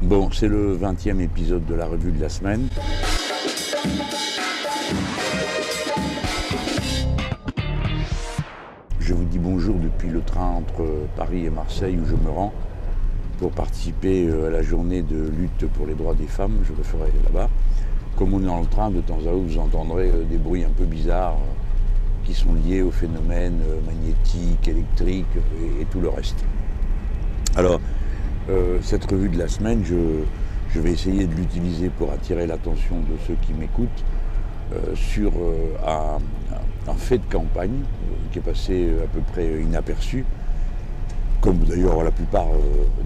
Bon, c'est le 20e épisode de la revue de la semaine. Je vous dis bonjour depuis le train entre Paris et Marseille où je me rends pour participer à la journée de lutte pour les droits des femmes. Je le ferai là-bas. Comme on est dans le train, de temps à autre, vous entendrez des bruits un peu bizarres qui sont liés aux phénomènes magnétiques, électriques et tout le reste. Alors, cette revue de la semaine, je vais essayer de l'utiliser pour attirer l'attention de ceux qui m'écoutent sur un fait de campagne qui est passé à peu près inaperçu, comme d'ailleurs la plupart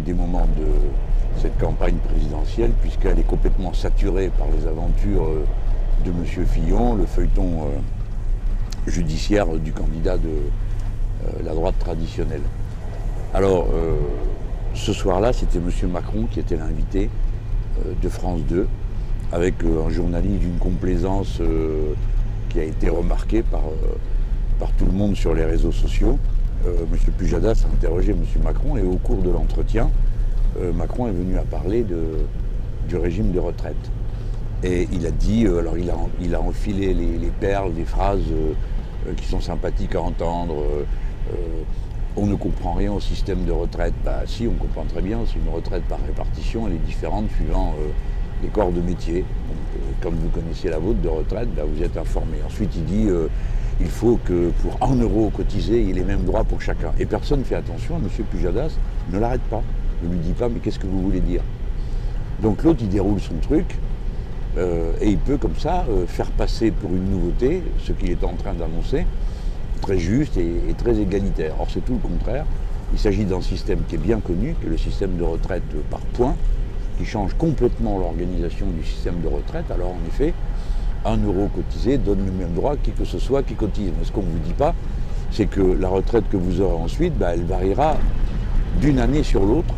des moments de cette campagne présidentielle, puisqu'elle est complètement saturée par les aventures de M. Fillon, le feuilleton judiciaire du candidat de la droite traditionnelle. Alors, ce soir-là, c'était M. Macron qui était l'invité de France 2, avec un journaliste d'une complaisance qui a été remarquée par tout le monde sur les réseaux sociaux. M. Pujadas a interrogé M. Macron et au cours de l'entretien, Macron est venu à parler du régime de retraite. Et il a dit, alors il a enfilé les perles, des phrases qui sont sympathiques à entendre. On ne comprend rien au système de retraite. Bah si, on comprend très bien, c'est une retraite par répartition, elle est différente suivant les corps de métier. Donc, comme vous connaissez la vôtre de retraite, bah, vous êtes informé. Ensuite, il dit il faut que pour 1 euro cotisé, il y ait les mêmes droits pour chacun. Et personne ne fait attention, M. Pujadas ne l'arrête pas. Ne lui dit pas, mais qu'est-ce que vous voulez dire? Donc l'autre, il déroule son truc, et il peut comme ça faire passer pour une nouveauté ce qu'il est en train d'annoncer, très juste et très égalitaire. Or, c'est tout le contraire. Il s'agit d'un système qui est bien connu, qui est le système de retraite par points, qui change complètement l'organisation du système de retraite. Alors, en effet, 1 euro cotisé donne le même droit qui que ce soit qui cotise. Mais ce qu'on ne vous dit pas, c'est que la retraite que vous aurez ensuite, bah, elle variera d'une année sur l'autre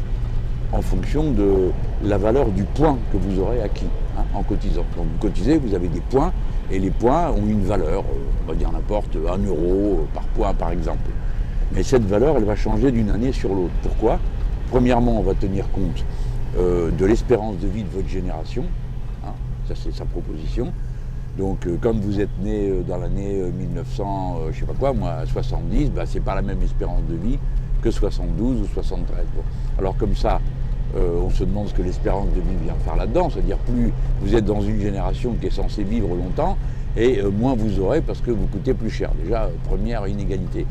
en fonction de la valeur du point que vous aurez acquis en cotisant. Donc vous cotisez, vous avez des points, et les points ont une valeur, on va dire n'importe 1 euro par point par exemple. Mais cette valeur, elle va changer d'une année sur l'autre. Pourquoi? Premièrement, on va tenir compte de l'espérance de vie de votre génération, ça c'est sa proposition. Donc comme vous êtes né dans l'année 1900, je sais pas quoi, moi 70, bah, c'est pas la même espérance de vie que 72 ou 73. Bon. Alors comme ça, on se demande ce que l'espérance de vie vient faire là-dedans, c'est-à-dire plus vous êtes dans une génération qui est censée vivre longtemps, et moins vous aurez parce que vous coûtez plus cher. Déjà, première inégalité.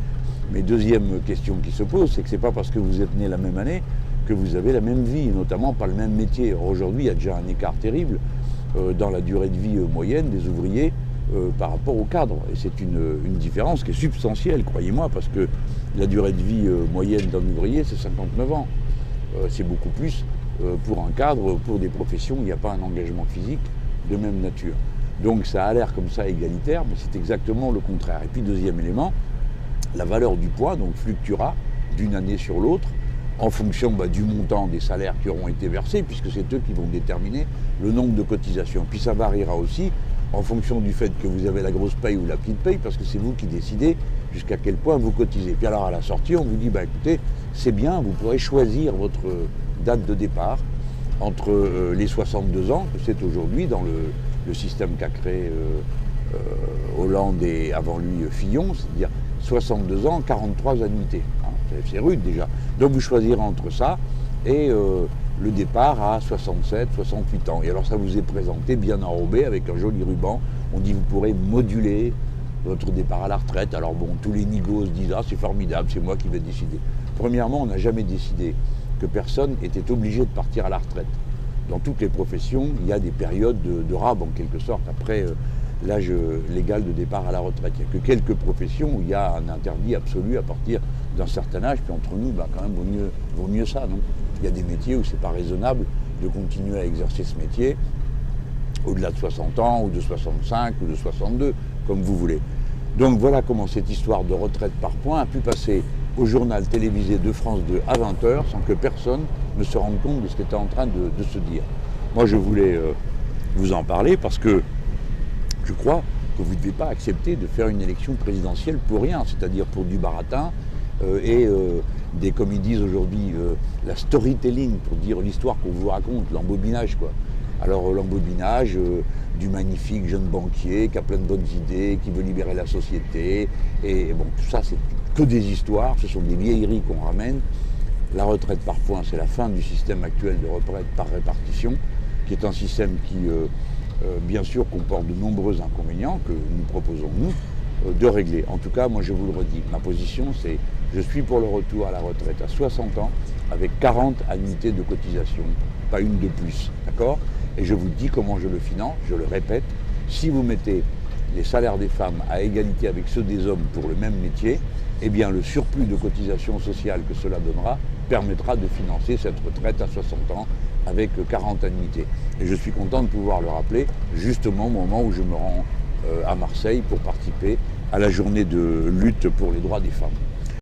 Mais deuxième question qui se pose, c'est que c'est pas parce que vous êtes né la même année que vous avez la même vie, notamment pas le même métier. Or, aujourd'hui, il y a déjà un écart terrible dans la durée de vie moyenne des ouvriers par rapport aux cadres. Et c'est une différence qui est substantielle, croyez-moi, parce que la durée de vie moyenne d'un ouvrier, c'est 59 ans. C'est beaucoup plus pour un cadre, pour des professions où il n'y a pas un engagement physique de même nature. Donc ça a l'air comme ça égalitaire, mais c'est exactement le contraire. Et puis deuxième élément, la valeur du point donc fluctuera d'une année sur l'autre en fonction du montant des salaires qui auront été versés, puisque c'est eux qui vont déterminer le nombre de cotisations. Puis ça variera aussi en fonction du fait que vous avez la grosse paye ou la petite paye, parce que c'est vous qui décidez jusqu'à quel point vous cotisez. Puis alors à la sortie, on vous dit, écoutez, c'est bien, vous pourrez choisir votre date de départ entre les 62 ans, que c'est aujourd'hui dans le système qu'a créé Hollande et avant lui Fillon, c'est-à-dire 62 ans, 43 annuités. C'est rude déjà. Donc vous choisirez entre ça et le départ à 67, 68 ans. Et alors ça vous est présenté bien enrobé avec un joli ruban. On dit vous pourrez moduler votre départ à la retraite. Alors bon, tous les nigauds se disent c'est formidable, c'est moi qui vais décider. Premièrement, on n'a jamais décidé que personne était obligé de partir à la retraite. Dans toutes les professions, il y a des périodes de rab en quelque sorte après l'âge légal de départ à la retraite. Il n'y a que quelques professions où il y a un interdit absolu à partir d'un certain âge, puis entre nous, quand même, vaut mieux ça, non? Il y a des métiers où c'est pas raisonnable de continuer à exercer ce métier au-delà de 60 ans, ou de 65, ou de 62, comme vous voulez. Donc voilà comment cette histoire de retraite par points a pu passer au journal télévisé de France 2 à 20h sans que personne ne se rende compte de ce qui était en train de se dire. Moi, je voulais vous en parler parce que je crois que vous ne devez pas accepter de faire une élection présidentielle pour rien, c'est-à-dire pour du baratin, comme ils disent aujourd'hui, la storytelling, pour dire l'histoire qu'on vous raconte, l'embobinage quoi. Alors l'embobinage du magnifique jeune banquier qui a plein de bonnes idées, qui veut libérer la société, et bon, tout ça c'est que des histoires, ce sont des vieilleries qu'on ramène. La retraite par points, c'est la fin du système actuel de retraite par répartition, qui est un système qui, bien sûr, comporte de nombreux inconvénients que nous proposons, nous, de régler. En tout cas, moi je vous le redis, ma position c'est, je suis pour le retour à la retraite à 60 ans, avec 40 annuités de cotisation, pas une de plus, d'accord? Et je vous dis comment je le finance, je le répète, si vous mettez les salaires des femmes à égalité avec ceux des hommes pour le même métier, eh bien le surplus de cotisation sociale que cela donnera permettra de financer cette retraite à 60 ans avec 40 annuités. Et je suis content de pouvoir le rappeler justement au moment où je me rends à Marseille pour participer à la journée de lutte pour les droits des femmes.